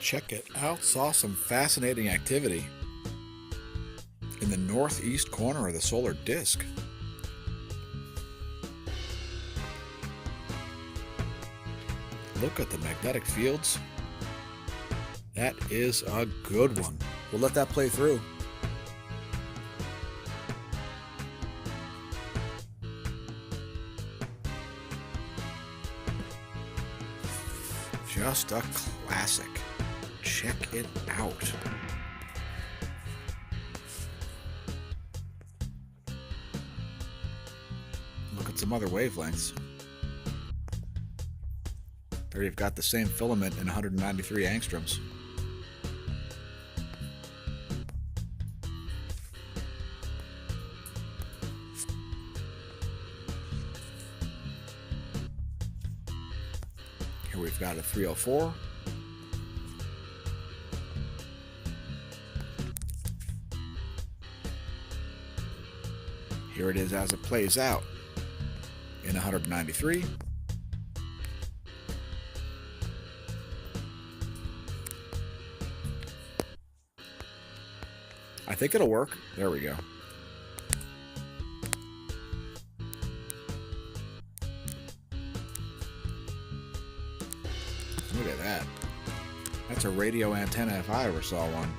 Check it out, saw some fascinating activity in the northeast corner of the solar disk. Look at the magnetic fields. That is a good one. We'll let that play through. Just a classic. Check it out. Look at some other wavelengths. There you've got the same filament in 193 angstroms. Here we've got a 304. Here it is as it plays out in 193. I think it'll work. There we go. Look at that. That's a radio antenna if I ever saw one.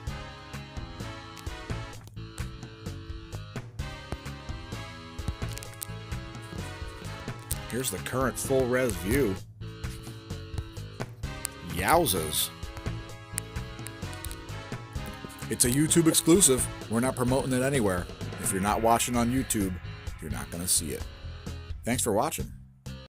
Here's the current full res view. Yowzas. It's a YouTube exclusive. We're not promoting it anywhere. If you're not watching on YouTube, you're not going to see it. Thanks for watching.